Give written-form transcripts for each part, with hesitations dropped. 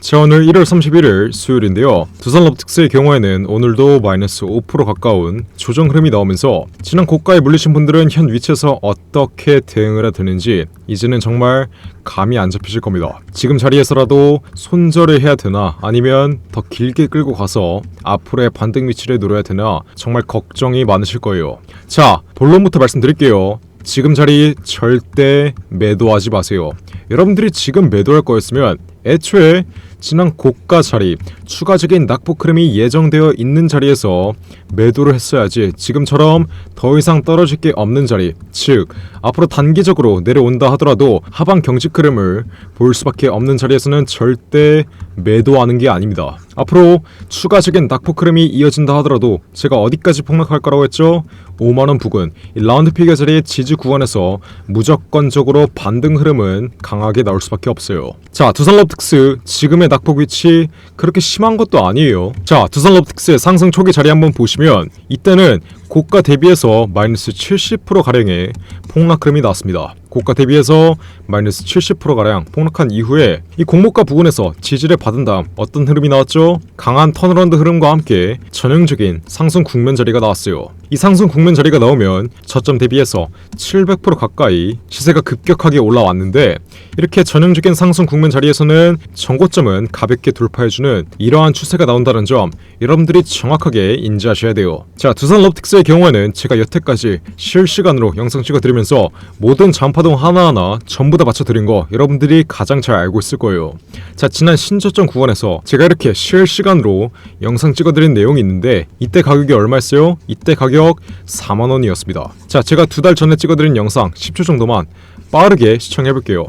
자, 오늘 1월 31일 수요일인데요. 두산럽틱스의 경우에는 오늘도 마이너스 5% 가까운 조정 흐름이 나오면서 지난 고가에 물리신 분들은 현 위치에서 어떻게 대응을 해야 되는지 이제는 정말 감이 안 잡히실 겁니다. 지금 자리에서라도 손절을 해야 되나 아니면 더 길게 끌고 가서 앞으로의 반등 위치를 노려야 되나 정말 걱정이 많으실 거예요. 자, 본론부터 말씀드릴게요. 지금 자리 절대 매도하지 마세요. 여러분들이 지금 매도할 거였으면 애초에 지난 고가 자리, 추가적인 낙폭 흐름이 예정되어 있는 자리에서 매도를 했어야지 지금처럼 더 이상 떨어질 게 없는 자리, 즉 앞으로 단기적으로 내려온다 하더라도 하방 경직 흐름을 보일 수밖에 없는 자리에서는 절대 매도하는 게 아닙니다. 앞으로 추가적인 낙폭 흐름이 이어진다 하더라도 제가 어디까지 폭락할 거라고 했죠? 5만원 부근, 이 라운드 피겨 자리의 지지 구간에서 무조건적으로 반등 흐름은 강하게 나올 수밖에 없어요. 자, 두산럽틱스 지금의 낙폭 위치 그렇게 심한 것도 아니에요. 자, 두산럽틱스의 상승 초기 자리 한번 보시면 이때는 고가 대비해서 마이너스 70%가량의 폭락 흐름이 나왔습니다. 고가 대비해서 마이너스 70%가량 폭락한 이후에 이 공모가 부근에서 지지를 받은 다음 어떤 흐름이 나왔죠? 강한 턴어라운드 흐름과 함께 전형적인 상승 국면 자리가 나왔어요. 이 상승 국면 자리가 나오면 저점 대비해서 700% 가까이 시세가 급격하게 올라왔는데 이렇게 전형적인 상승 국면 자리에서는 정고점은 가볍게 돌파해주는 이러한 추세가 나온다는 점 여러분들이 정확하게 인지하셔야 돼요. 자, 두산럽틱스의 경우에는 제가 여태까지 실시간으로 영상 찍어드리면서 모든 잔파동 하나하나 전부 다 맞춰드린 거 여러분들이 가장 잘 알고 있을 거예요. 자, 지난 신저점 구간에서 제가 이렇게 실시간으로 영상 찍어드린 내용이 있는데 이때 가격이 얼마였어요? 이때 가격 4만원이었습니다. 자, 제가 2달 전에 찍어드린 영상 10초 정도만 빠르게 시청해볼게요.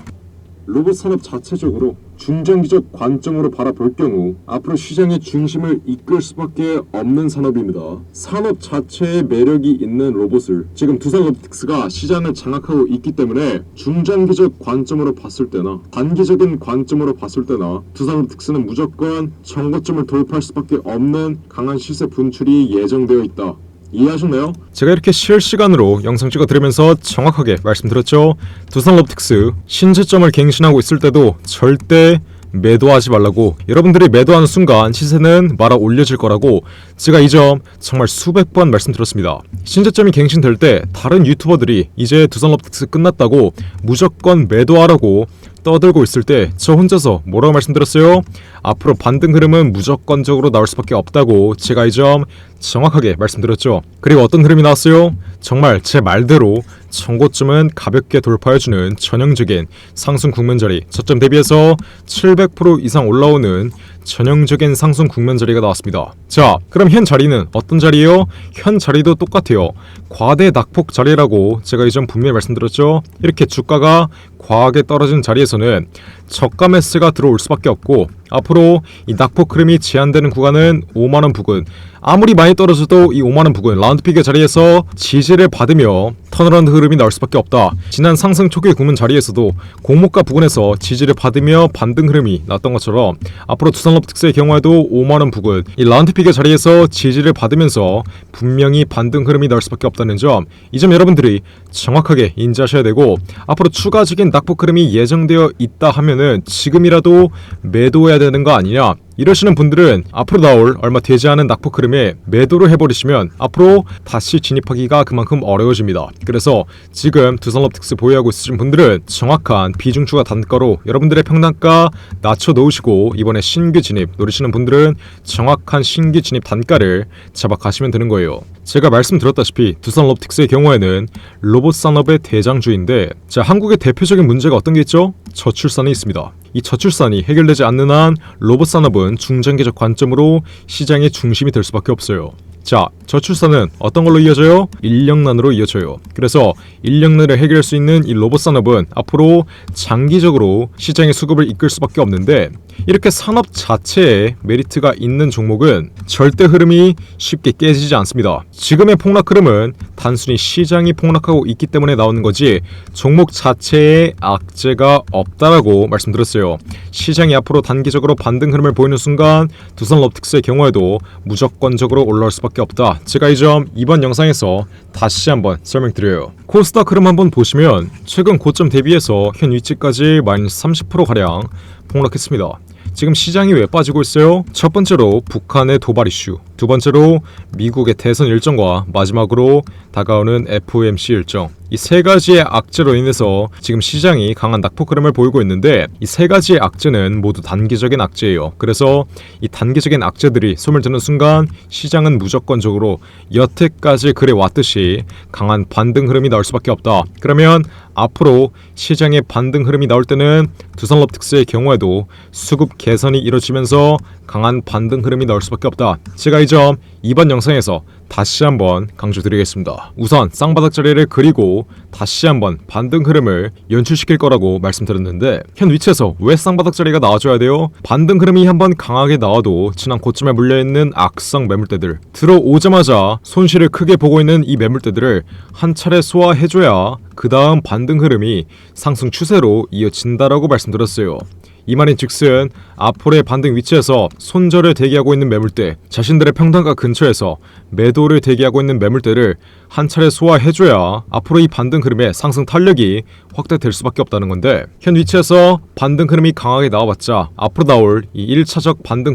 로봇 산업 자체적으로 중장기적 관점으로 바라볼 경우 앞으로 시장의 중심을 이끌 수밖에 없는 산업입니다. 산업 자체의 매력이 있는 로봇을 지금 두산롭틱스가 시장을 장악하고 있기 때문에 중장기적 관점으로 봤을 때나 단기적인 관점으로 봤을 때나 두산롭틱스는 무조건 정고점을 돌파할 수밖에 없는 강한 시세 분출이 예정되어 있다. 이해하셨나요? 제가 이렇게 실시간으로 영상 찍어드리면서 정확하게 말씀드렸죠. 두산롭틱스 신저점을 갱신하고 있을 때도 절대 매도하지 말라고, 여러분들이 매도하는 순간 시세는 말아 올려질 거라고 제가 이 점 정말 수백 번 말씀드렸습니다. 신저점이 갱신될 때 다른 유튜버들이 이제 두산롭틱스 끝났다고 무조건 매도하라고 떠들고 있을 때 저 혼자서 뭐라고 말씀드렸어요? 앞으로 반등 흐름은 무조건적으로 나올 수밖에 없다고 제가 이 점 정확하게 말씀드렸죠. 그리고 어떤 흐름이 나왔어요? 정말 제 말대로 정고점은 가볍게 돌파해주는 전형적인 상승 국면 자리, 저점 대비해서 700% 이상 올라오는 전형적인 상승 국면 자리가 나왔습니다. 자, 그럼 현 자리는 어떤 자리예요? 현 자리도 똑같아요. 과대 낙폭 자리라고 제가 이 점 분명히 말씀드렸죠. 이렇게 주가가 과하게 떨어진 자리에서는 저가 매수가 들어올 수밖에 없고 앞으로 이 낙폭 흐름이 제한되는 구간은 5만원 부근, 아무리 많이 떨어져도 이 5만원 부근 라운드 피겨 자리에서 지지를 받으며 턴어라운드 흐름이 나올 수밖에 없다. 지난 상승 초기 국면 자리에서도 공모가 부근에서 지지를 받으며 반등 흐름이 났던 것처럼 앞으로 두산럽틱스의 경우에도 5만원 부근 이 라운드 피겨 자리에서 지지를 받으면서 분명히 반등 흐름이 나올 수밖에 없다는 점, 이 점 여러분들이 정확하게 인지하셔야 되고 앞으로 추가적인 낙폭 흐름이 예정되어 있다 하면은 지금이라도 매도해야 되는 거 아니냐, 이러시는 분들은 앞으로 나올 얼마 되지 않은 낙폭 흐름에 매도를 해버리시면 앞으로 다시 진입하기가 그만큼 어려워집니다. 그래서 지금 두산럽틱스 보유하고 있으신 분들은 정확한 비중 추가 단가로 여러분들의 평단가 낮춰놓으시고 이번에 신규 진입 노리시는 분들은 정확한 신규 진입 단가를 잡아가시면 되는 거예요. 제가 말씀드렸다시피 두산럽틱스의 경우에는 로봇 산업의 대장주인데, 자, 한국의 대표적인 문제가 어떤 게 있죠? 저출산이 있습니다. 이 저출산이 해결되지 않는 한 로봇 산업은 중장기적 관점으로 시장의 중심이 될 수밖에 없어요. 자, 저출산은 어떤 걸로 이어져요? 인력난으로 이어져요. 그래서 인력난을 해결할 수 있는 이 로봇 산업은 앞으로 장기적으로 시장의 수급을 이끌 수밖에 없는데, 이렇게 산업 자체에 메리트가 있는 종목은 절대 흐름이 쉽게 깨지지 않습니다. 지금의 폭락 흐름은 단순히 시장이 폭락하고 있기 때문에 나오는 거지 종목 자체에 악재가 없다라고 말씀드렸어요. 시장이 앞으로 단기적으로 반등 흐름을 보이는 순간 두산럽틱스의 경우에도 무조건적으로 올라올 수밖에 없다. 제가 이 점 이번 영상에서 다시 한번 설명드려요. 코스닥 흐름 한번 보시면 최근 고점 대비해서 현 위치까지 마이너스 30%가량 폭락했습니다. 지금 시장이 왜 빠지고 있어요? 첫 번째로 북한의 도발 이슈, 두 번째로 미국의 대선 일정과 마지막으로 다가오는 FOMC 일정. 이 세 가지의 악재로 인해서 지금 시장이 강한 낙폭 흐름을 보이고 있는데 이 세 가지의 악재는 모두 단기적인 악재예요. 그래서 이 단기적인 악재들이 손을 드는 순간 시장은 무조건적으로 여태까지 그래왔듯이 강한 반등 흐름이 나올 수밖에 없다. 그러면 앞으로 시장의 반등 흐름이 나올 때는 두산럽틱스의 경우에도 수급 개선이 이루어지면서 강한 반등 흐름이 나올 수밖에 없다. 제가 이 점 이번 영상에서 다시 한번 강조드리겠습니다. 우선 쌍바닥 자리를 그리고 다시 한번 반등 흐름을 연출시킬 거라고 말씀드렸는데 현 위치에서 왜 쌍바닥 자리가 나와줘야 돼요? 반등 흐름이 한번 강하게 나와도 지난 고점에 물려있는 악성 매물대들, 들어오자마자 손실을 크게 보고 있는 이 매물대들을 한 차례 소화해줘야 그 다음 반등 흐름이 상승 추세로 이어진다라고 말씀드렸어요. 이 말인즉슨 앞으로의 반등 위치에서 손절을 대기하고 있는 매물대, 자신들의 평단가 근처에서 매도를 대기하고 있는 매물대를 한 차례 소화해줘야 앞으로 이 반등 흐름의 상승 탄력이 확대될 수밖에 없다는 건데 현 위치에서 반등 흐름이 강하게 나와봤자 앞으로 나올 이 1차적 반등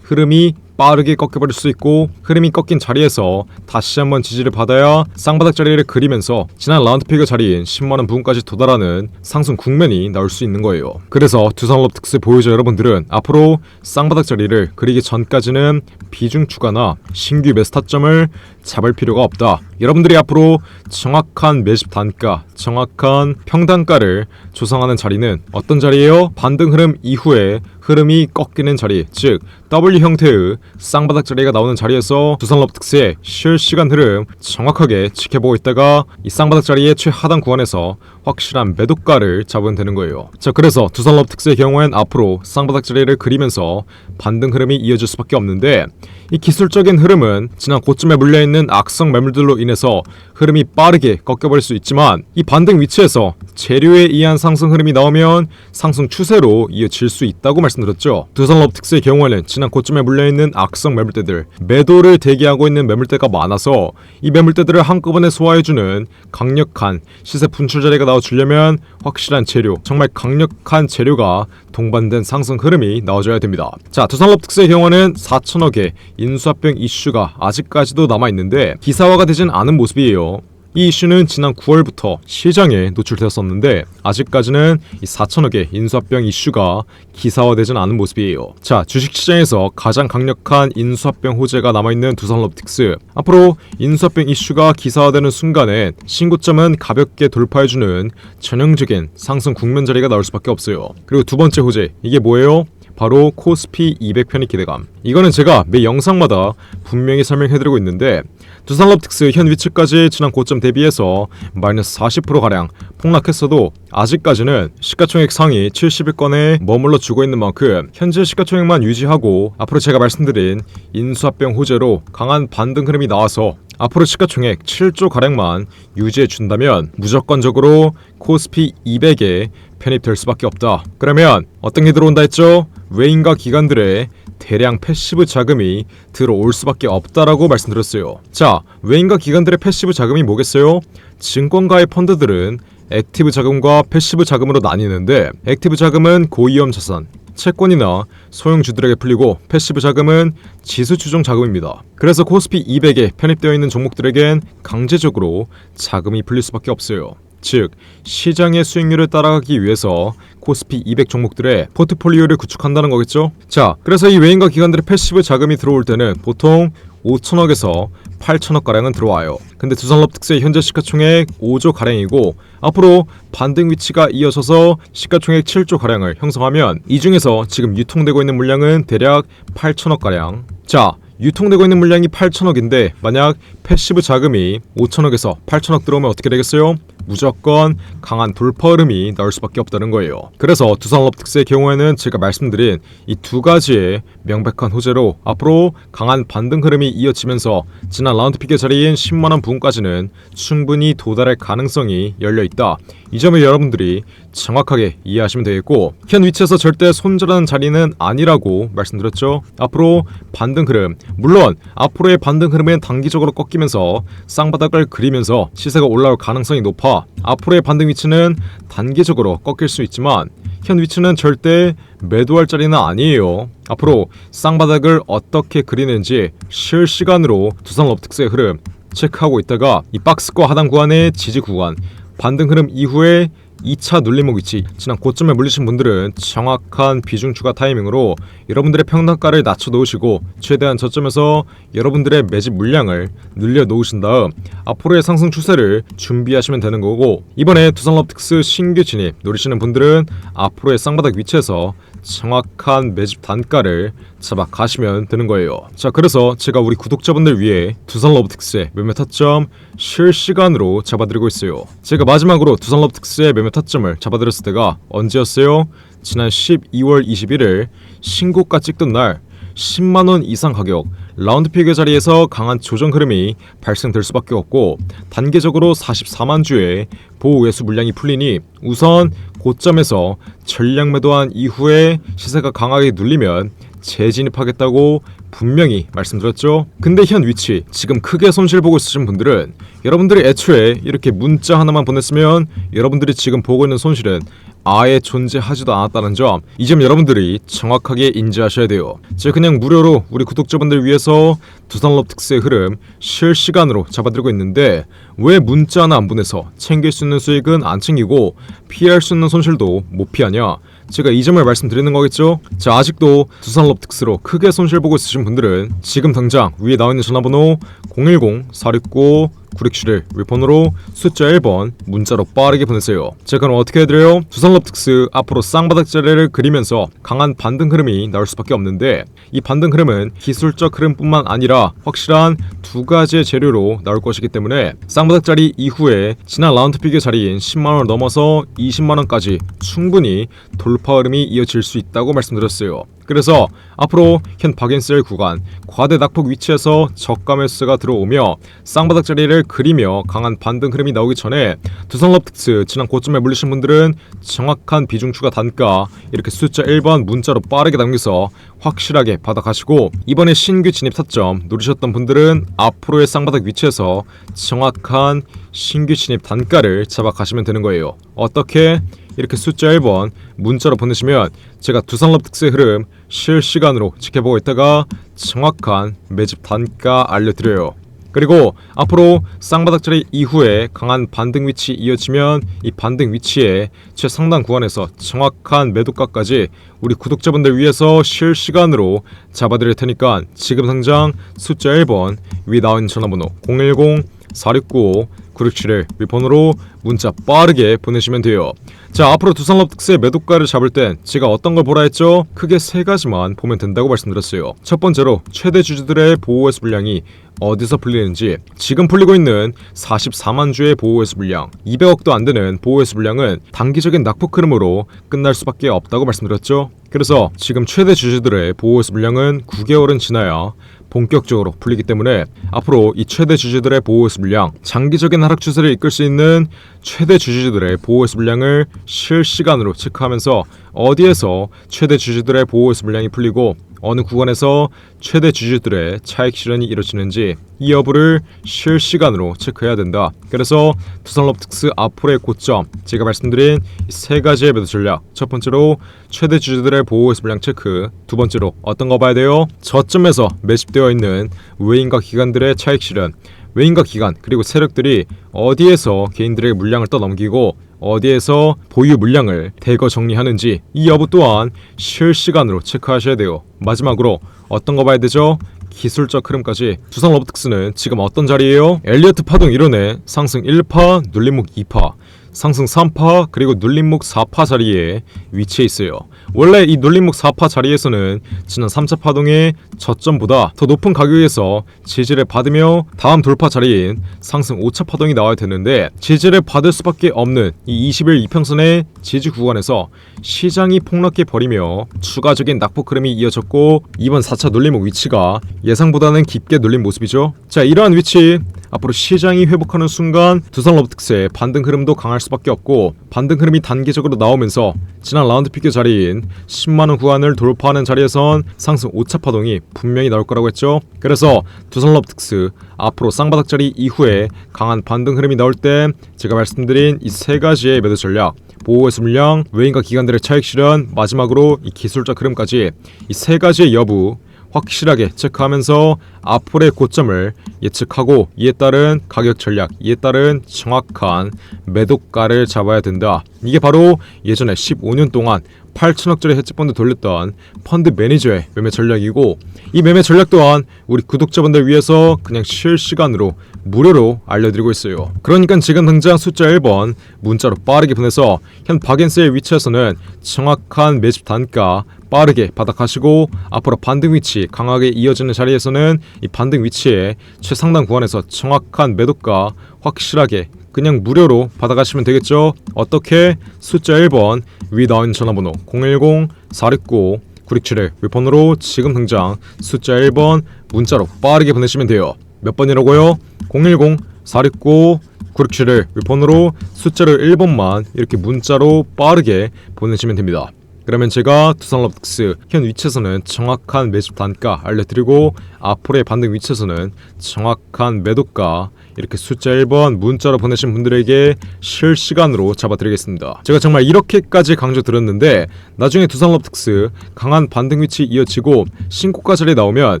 흐름이 빠르게 꺾여버릴 수 있고 흐름이 꺾인 자리에서 다시 한번 지지를 받아야 쌍바닥 자리를 그리면서 지난 라운드피그 자리인 10만원 부근까지 도달하는 상승 국면이 나올 수 있는 거예요. 그래서 두산럽틱스 보유자 여러분들은 앞으로 쌍바닥 자리를 그리기 전까지는 비중 추가나 신규 매수 타점을 잡을 필요가 없다. 여러분들이 앞으로 정확한 매집 단가, 정확한 평단가를 조성하는 자리는 어떤 자리예요? 반등 흐름 이후에 흐름이 꺾이는 자리, 즉 W 형태의 쌍바닥 자리가 나오는 자리에서 두산럽틱스의 실시간 흐름 정확하게 지켜보고 있다가 이 쌍바닥 자리의 최하단 구간에서 확실한 매도가를 잡으면 되는 거예요. 자, 그래서 두산럽틱스의 경우엔 앞으로 쌍바닥 자리를 그리면서 반등 흐름이 이어질 수밖에 없는데 이 기술적인 흐름은 지난 고점에 물려있는 악성 매물들로 인해서 흐름이 빠르게 꺾여버릴 수 있지만 이 반등 위치에서 재료에 의한 상승 흐름이 나오면 상승 추세로 이어질 수 있다고 말씀드렸죠. 두산럽틱스의 경우에는 지난 고점에 물려있는 악성 매물대들, 매도를 대기하고 있는 매물대가 많아서 이 매물대들을 한꺼번에 소화해주는 강력한 시세 분출 자리가 나와주려면 확실한 재료, 정말 강력한 재료가 동반된 상승 흐름이 나와줘야 됩니다. 자, 두산럽틱스의 경우는 4천억의 인수합병 이슈가 아직까지도 남아있는데 기사화가 되진 않은 모습이에요. 이 이슈는 지난 9월부터 시장에 노출되었었는데 아직까지는 이 4천억의 인수합병 이슈가 기사화되진 않은 모습이에요. 자, 주식시장에서 가장 강력한 인수합병 호재가 남아있는 두산럽틱스, 앞으로 인수합병 이슈가 기사화되는 순간에 신고점은 가볍게 돌파해주는 전형적인 상승 국면 자리가 나올 수밖에 없어요. 그리고 두 번째 호재, 이게 뭐예요? 바로 코스피 200 편입 기대감. 이거는 제가 매 영상마다 분명히 설명해드리고 있는데 두산럽틱스 현 위치까지 지난 고점 대비해서 마이너스 40%가량 폭락했어도 아직까지는 시가총액 상위 70위권에 머물러 주고 있는 만큼 현재 시가총액만 유지하고 앞으로 제가 말씀드린 인수합병 호재로 강한 반등 흐름이 나와서 앞으로 시가총액 7조가량만 유지해준다면 무조건적으로 코스피 200에 편입될 수밖에 없다. 그러면 어떤 게 들어온다 했죠? 외인과 기관들의 대량 패시브 자금이 들어올 수밖에 없다라고 말씀드렸어요. 자, 외인과 기관들의 패시브 자금이 뭐겠어요? 증권가의 펀드들은 액티브 자금과 패시브 자금으로 나뉘는데 액티브 자금은 고위험 자산, 채권이나 소형주들에게 풀리고 패시브 자금은 지수 추종 자금입니다. 그래서 코스피 200에 편입되어 있는 종목들에겐 강제적으로 자금이 풀릴 수밖에 없어요. 즉, 시장의 수익률을 따라가기 위해서 코스피 200 종목들의 포트폴리오를 구축한다는 거겠죠? 자, 그래서 이 외인과 기관들의 패시브 자금이 들어올 때는 보통 5천억에서 8천억가량은 들어와요. 근데 두산럽틱스의 현재 시가총액 5조가량이고 앞으로 반등 위치가 이어져서 시가총액 7조가량을 형성하면 이 중에서 지금 유통되고 있는 물량은 대략 8천억가량. 자, 유통되고 있는 물량이 8천억인데 만약 패시브 자금이 5천억에서 8천억 들어오면 어떻게 되겠어요? 무조건 강한 돌파 흐름이 나올 수밖에 없다는 거예요. 그래서 두산럽틱스의 경우에는 제가 말씀드린 이 두 가지의 명백한 호재로 앞으로 강한 반등 흐름이 이어지면서 지난 라운드픽의 자리인 10만원 부근까지는 충분히 도달할 가능성이 열려있다. 이 점을 여러분들이 정확하게 이해하시면 되겠고, 현 위치에서 절대 손절하는 자리는 아니라고 말씀드렸죠. 앞으로 반등 흐름, 물론 앞으로의 반등 흐름은 단기적으로 꺾이면서 쌍바닥을 그리면서 시세가 올라올 가능성이 높아 앞으로의 반등 위치는 단기적으로 꺾일 수 있지만 현 위치는 절대 매도할 자리는 아니에요. 앞으로 쌍바닥을 어떻게 그리는지 실시간으로 두산럽틱스의 흐름 체크하고 있다가 이 박스권 하단 구간의 지지 구간, 반등 흐름 이후에 2차 눌림목 위치, 지난 고점에 물리신 분들은 정확한 비중 추가 타이밍으로 여러분들의 평단가를 낮춰 놓으시고 최대한 저점에서 여러분들의 매집 물량을 늘려 놓으신 다음 앞으로의 상승 추세를 준비하시면 되는 거고, 이번에 두산럽틱스 신규 진입 노리시는 분들은 앞으로의 쌍바닥 위치에서 정확한 매집 단가를 잡아 가시면 되는 거예요. 자, 그래서 제가 우리 구독자분들 위해 두산럽틱스의 매매 타점 실시간으로 잡아드리고 있어요. 제가 마지막으로 두산럽틱스의 매매 타점을 잡아드렸을 때가 언제였어요? 지난 12월 21일 신고가 찍던 날 10만원 이상 가격 라운드픽의 자리에서 강한 조정 흐름이 발생될 수밖에 없고, 단계적으로 44만 주의 보호 외수 물량이 풀리니 우선 고점에서 전량 매도한 이후에 시세가 강하게 눌리면 재진입하겠다고 분명히 말씀드렸죠. 근데 현 위치 지금 크게 손실 보고 있으신 분들은 여러분들이 애초에 이렇게 문자 하나만 보냈으면 여러분들이 지금 보고 있는 손실은 아예 존재하지도 않았다는 점, 이 점 여러분들이 정확하게 인지하셔야 돼요. 제가 그냥 무료로 우리 구독자분들 위해서 두산럽틱스의 흐름 실시간으로 잡아드리고 있는데 왜 문자 하나 안 보내서 챙길 수 있는 수익은 안 챙기고 피할 수 있는 손실도 못 피하냐? 제가 이 점을 말씀드리는 거겠죠? 자, 아직도 두산럽틱스로 크게 손실 보고 있으신 분들은 지금 당장 위에 나와있는 전화번호 010-469-9671 윗번호로 숫자 1번 문자로 빠르게 보내세요. 제가 그럼 어떻게 해드려요? 두산럽틱스 앞으로 쌍바닥 자리를 그리면서 강한 반등 흐름이 나올 수밖에 없는데, 이 반등 흐름은 기술적 흐름뿐만 아니라 확실한 두 가지의 재료로 나올 것이기 때문에 쌍바닥 자리 이후에 지난 라운드픽의 자리인 10만원을 넘어서 20만원까지 충분히 돌파 흐름이 이어질 수 있다고 말씀드렸어요. 그래서 앞으로 현 박앤셀 구간 과대 낙폭 위치에서 저가 매수가 들어오며 쌍바닥 자리를 그리며 강한 반등 흐름이 나오기 전에 두산럽틱스 지난 고점에 물리신 분들은 정확한 비중 추가 단가 이렇게 숫자 1번 문자로 빠르게 남겨서 확실하게 받아가시고, 이번에 신규 진입 타점 노리셨던 분들은 앞으로의 쌍바닥 위치에서 정확한 신규 진입 단가를 잡아가시면 되는 거예요. 어떻게? 이렇게 숫자 1번 문자로 보내시면 제가 두산럽틱스의 흐름 실시간으로 지켜보고 있다가 정확한 매집 단가 알려드려요. 그리고 앞으로 쌍바닥 자리 이후에 강한 반등 위치 이어지면 이 반등 위치에 최상단 구간에서 정확한 매도가까지 우리 구독자분들 위해서 실시간으로 잡아드릴 테니까 지금 당장 숫자 1번 위 나와 있는 전화번호 010-469-9671 윗번호로 문자 빠르게 보내시면 돼요. 자, 앞으로 두산럽틱스의 매도가를 잡을 땐 제가 어떤 걸 보라 했죠? 크게 세 가지만 보면 된다고 말씀드렸어요. 첫 번째로 최대 주주들의 보호회수 물량이 어디서 풀리는지, 지금 풀리고 있는 44만 주의 보호회수 물량, 200억도 안 되는 보호회수 물량은 단기적인 낙폭 흐름으로 끝날 수밖에 없다고 말씀드렸죠. 그래서 지금 최대 주주들의 보호회수 물량은 9개월은 지나야 본격적으로 풀리기 때문에 앞으로 이 최대 주주들의 보호회수 물량, 장기적인 하락 추세를 이끌 수 있는 최대 주주들의 보호회수 물량을 실시간으로 체크하면서 어디에서 최대 주주들의 보호회수 물량이 풀리고 어느 구간에서 최대 주주들의 차익 실현이 이루어지는지 이 여부를 실시간으로 체크해야 된다. 그래서 두산럽틱스 앞으로의 고점, 제가 말씀드린 이 세 가지의 매도 전략, 첫 번째로 최대 주주들의 보호회수 물량 체크, 두 번째로 어떤 거 봐야 돼요? 저점에서 매집되어 있는 외인과 기관들의 차익 실현, 외인과 기관 그리고 세력들이 어디에서 개인들에게 물량을 떠넘기고 어디에서 보유 물량을 대거 정리하는지 이 여부 또한 실시간으로 체크하셔야 돼요. 마지막으로 어떤 거 봐야 되죠? 기술적 흐름까지. 두산럽틱스는 지금 어떤 자리예요? 엘리어트 파동 이론의 상승 1파, 눌림목 2파, 상승 3파 그리고 눌림목 4파 자리에 위치해 있어요. 원래 이 눌림목 4파 자리에서는 지난 3차 파동의 저점보다 더 높은 가격에서 지지를 받으며 다음 돌파 자리인 상승 5차 파동이 나와야 되는데 지지를 받을 수밖에 없는 이 20일 이평선의 지지 구간에서 시장이 폭락해 버리며 추가적인 낙폭 흐름이 이어졌고, 이번 4차 눌림목 위치가 예상보다는 깊게 눌린 모습이죠. 자, 이러한 위치 앞으로 시장이 회복하는 순간 두산 로보틱스의 반등 흐름도 강할 수밖에 없고, 반등 흐름이 단기적으로 나오면서 지난 라운드 피겨 자리인 10만원 구간을 돌파하는 자리에선 상승 5차 파동이 분명히 나올 거라고 했죠. 그래서 두산 로보틱스 앞으로 쌍바닥 자리 이후에 강한 반등 흐름이 나올 때 제가 말씀드린 이 세 가지의 매도 전략, 보호해수 물량, 외인과 기관들의 차익 실현, 마지막으로 이 기술적 흐름까지 이 세 가지의 여부 확실하게 체크하면서 앞으로의 고점을 예측하고 이에 따른 가격 전략, 이에 따른 정확한 매도가를 잡아야 된다. 이게 바로 예전에 15년 동안 8천억짜리 헤지펀드 돌렸던 펀드 매니저의 매매 전략이고, 이 매매 전략 또한 우리 구독자분들 위해서 그냥 실시간으로 무료로 알려드리고 있어요. 그러니까 지금 당장 숫자 1번 문자로 빠르게 보내서 현 박앤스의 위치에서는 정확한 매집 단가 빠르게 받아가시고, 앞으로 반등 위치 강하게 이어지는 자리에서는 이 반등 위치에 최상단 구간에서 정확한 매도가 확실하게 그냥 무료로 받아가시면 되겠죠. 어떻게? 숫자 1번 위 나온 전화번호 010-469-9671 윗번호로 지금 당장 숫자 1번 문자로 빠르게 보내시면 돼요. 몇 번이라고요? 010-469-9671 윗번호로 숫자를 1번만 이렇게 문자로 빠르게 보내시면 됩니다. 그러면 제가 두산 로보틱스 현 위치에서는 정확한 매집 단가 알려드리고, 앞으로의 반등 위치에서는 정확한 매도가 이렇게 숫자 1번 문자로 보내신 분들에게 실시간으로 잡아드리겠습니다. 제가 정말 이렇게까지 강조드렸는데 나중에 두산 로보틱스 강한 반등 위치 이어지고 신고가 자리에 나오면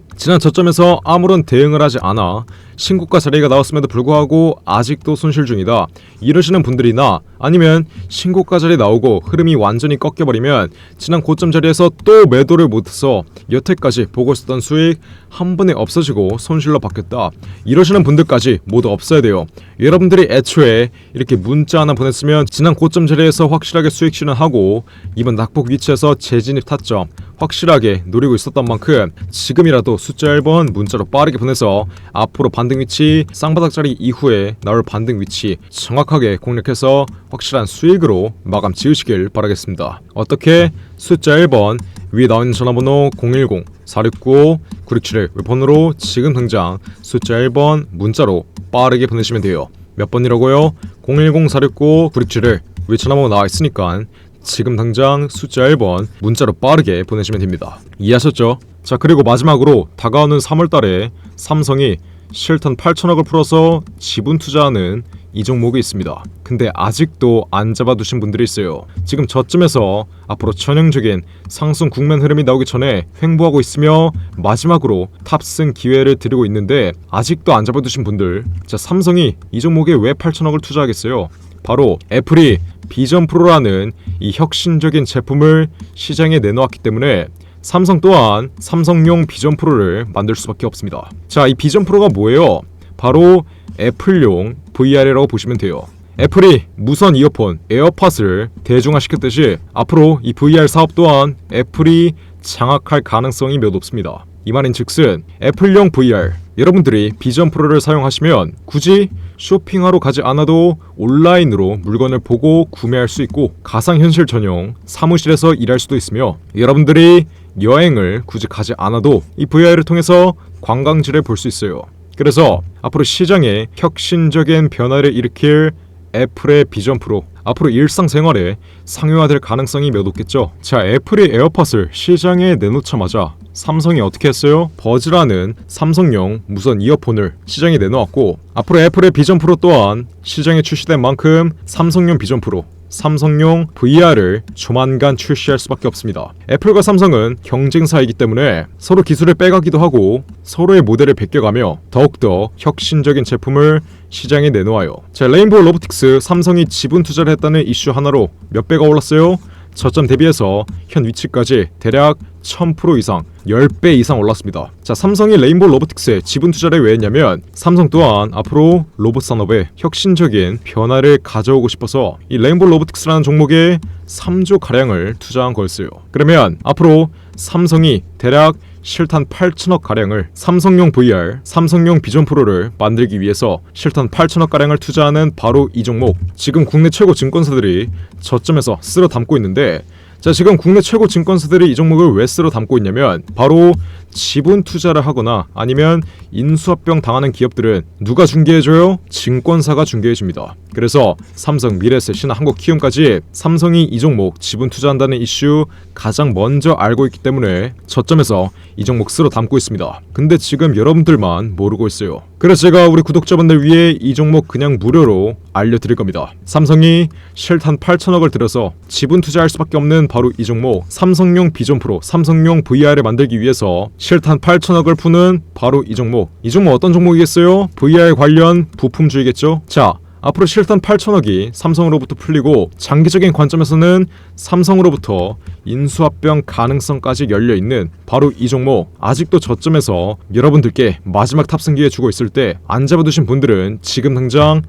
지난 저점에서 아무런 대응을 하지 않아 신고가 자리가 나왔음에도 불구하고 아직도 손실 중이다, 이러시는 분들이나 아니면 신고가 자리에 나오고 흐름이 완전히 꺾여버리면 지난 고점 자리에서 또 매도를 못해서 여태까지 보고 있었던 수익 한 번에 없어지고 손실로 바뀌었다, 이러시는 분들까지 모두 없어야 돼요. 여러분들이 애초에 이렇게 문자 하나 보냈으면 지난 고점 자리에서 확실하게 수익 실현하고 이번 낙폭 위치에서 재진입 타점 확실하게 노리고 있었던 만큼 지금이라도 숫자 1번 문자로 빠르게 보내서 앞으로 반등 위치, 쌍바닥 자리 이후에 나올 반등 위치 정확하게 공략해서 확실한 수익으로 마감 지으시길 바라겠습니다. 어떻게? 숫자 1번 위에 나온 전화번호 010-469-9671 웹폰으로 지금 당장 숫자 1번 문자로 빠르게 보내시면 돼요. 몇 번이라고요? 010-469-9671 위에 전화번호 나와 있으니까 지금 당장 숫자 1번 문자로 빠르게 보내시면 됩니다. 이해하셨죠? 자, 그리고 마지막으로 다가오는 3월달에 삼성이 실탄 8천억을 풀어서 지분 투자하는 이 종목이 있습니다. 근데 아직도 안 잡아두신 분들이 있어요. 지금 저점에서 앞으로 전형적인 상승 국면 흐름이 나오기 전에 횡보하고 있으며 마지막으로 탑승 기회를 드리고 있는데 아직도 안 잡아두신 분들, 자, 삼성이 이 종목에 왜 8천억을 투자하겠어요? 바로 애플이 비전 프로라는 이 혁신적인 제품을 시장에 내놓았기 때문에 삼성 또한 삼성용 비전 프로를 만들 수밖에 없습니다. 자, 이 비전 프로가 뭐예요? 바로 애플용 VR이라고 보시면 돼요. 애플이 무선 이어폰 에어팟을 대중화시켰듯이 앞으로 이 VR 사업 또한 애플이 장악할 가능성이 몇 없습니다. 이 말인 즉슨 애플용 VR, 여러분들이 비전 프로를 사용하시면 굳이 쇼핑하러 가지 않아도 온라인으로 물건을 보고 구매할 수 있고 가상현실 전용 사무실에서 일할 수도 있으며, 여러분들이 여행을 굳이 가지 않아도 이 VR을 통해서 관광지를 볼 수 있어요. 그래서 앞으로 시장에 혁신적인 변화를 일으킬 애플의 비전 프로, 앞으로 일상생활에 상용화될 가능성이 몇 없겠죠. 자, 애플이 에어팟을 시장에 내놓자마자 삼성이 어떻게 했어요? 버즈라는 삼성용 무선 이어폰을 시장에 내놓았고, 앞으로 애플의 비전 프로 또한 시장에 출시된 만큼 삼성용 비전 프로, 삼성용 VR을 조만간 출시할 수밖에 없습니다. 애플과 삼성은 경쟁사이기 때문에 서로 기술을 빼가기도 하고 서로의 모델을 베껴가며 더욱더 혁신적인 제품을 시장에 내놓아요. 자, 레인보우 로보틱스 삼성이 지분 투자를 했다는 이슈 하나로 몇 배가 올랐어요? 저점 대비해서 현 위치까지 대략 1000% 이상, 10배 이상 올랐습니다. 자, 삼성이 레인보우 로보틱스에 지분 투자를 왜 했냐면 삼성 또한 앞으로 로봇 산업에 혁신적인 변화를 가져오고 싶어서 이 레인보우 로보틱스라는 종목에 3조 가량을 투자한 거였어요. 그러면 앞으로 삼성이 대략 실탄 8천억 가량을 삼성용 VR, 삼성용 비전 프로를 만들기 위해서 실탄 8천억 가량을 투자하는 바로 이 종목, 지금 국내 최고 증권사들이 저점에서 쓸어 담고 있는데 자, 지금 국내 최고 증권사들이 이 종목을 왜 쓸어 담고 있냐면 바로 지분 투자를 하거나 아니면 인수합병 당하는 기업들은 누가 중개해줘요? 증권사가 중개해줍니다. 그래서 삼성, 미래에셋, 신한, 한국키움까지 삼성이 이 종목 지분 투자한다는 이슈 가장 먼저 알고 있기 때문에 저점에서 이 종목 쓸어 담고 있습니다. 근데 지금 여러분들만 모르고 있어요. 그래서 제가 우리 구독자분들 위해 이 종목 그냥 무료로 알려드릴 겁니다. 삼성이 실탄 8천억을 들여서 지분 투자할 수밖에 없는 바로 이 종목, 삼성용 비전 프로, 삼성용 VR을 만들기 위해서 실탄 8천억을 푸는 바로 이 종목. 이 종목 어떤 종목이겠어요? VR 관련 부품주이겠죠? 자, 앞으로 실탄 8천억이 삼성으로부터 풀리고 장기적인 관점에서는 삼성으로부터 인수합병 가능성까지 열려있는 바로 이 종목, 아직도 저점에서 여러분들께 마지막 탑승 기회 주고 있을 때 안 잡아두신 분들은 지금 당장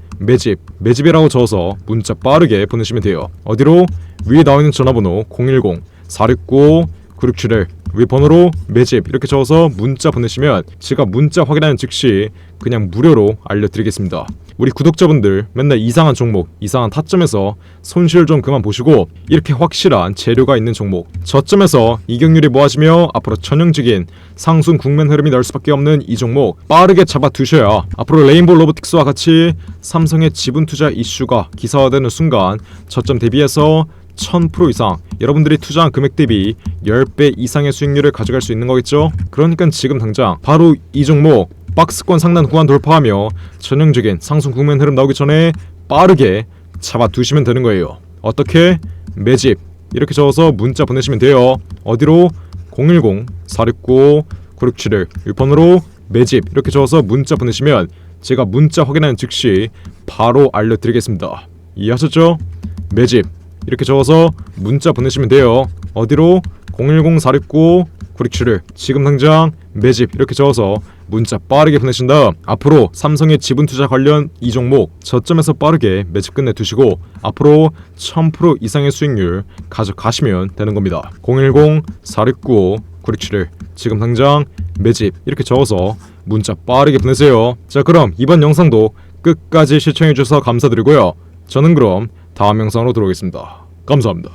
매집이라고 적어서 문자 빠르게 보내시면 돼요. 어디로? 위에 나와있는 전화번호 010-469-9671 위 번호로 매집 이렇게 적어서 문자 보내시면 제가 문자 확인하는 즉시 그냥 무료로 알려드리겠습니다. 우리 구독자분들 맨날 이상한 종목, 이상한 타점에서 손실 좀 그만 보시고 이렇게 확실한 재료가 있는 종목, 저점에서 이격률이 모아지며 앞으로 전형적인 상승 국면 흐름이 나올 수밖에 없는 이 종목 빠르게 잡아두셔야 앞으로 레인보우 로보틱스와 같이 삼성의 지분 투자 이슈가 기사화되는 순간 저점 대비해서 1000% 이상 여러분들이 투자한 금액 대비 10배 이상의 수익률을 가져갈 수 있는 거겠죠? 그러니까 지금 당장 바로 이 종목 박스권 상단 구간 돌파하며 전형적인 상승 국면 흐름 나오기 전에 빠르게 잡아두시면 되는 거예요. 어떻게? 매집 이렇게 적어서 문자 보내시면 돼요. 어디로? 010-469-9671 1번으로 매집 이렇게 적어서 문자 보내시면 제가 문자 확인하는 즉시 바로 알려드리겠습니다. 이해하셨죠? 매집 이렇게 적어서 문자 보내시면 돼요. 어디로? 010-469-9671 지금 당장 매집 이렇게 적어서 문자 빠르게 보내신 다음 앞으로 삼성의 지분 투자 관련 이 종목 저점에서 빠르게 매집 끝내 두시고 앞으로 1000% 이상의 수익률 가져가시면 되는 겁니다. 010-469-9671 지금 당장 매집 이렇게 적어서 문자 빠르게 보내세요. 자, 그럼 이번 영상도 끝까지 시청해주셔서 감사드리고요. 저는 그럼 다음 영상으로 들어오겠습니다. 감사합니다.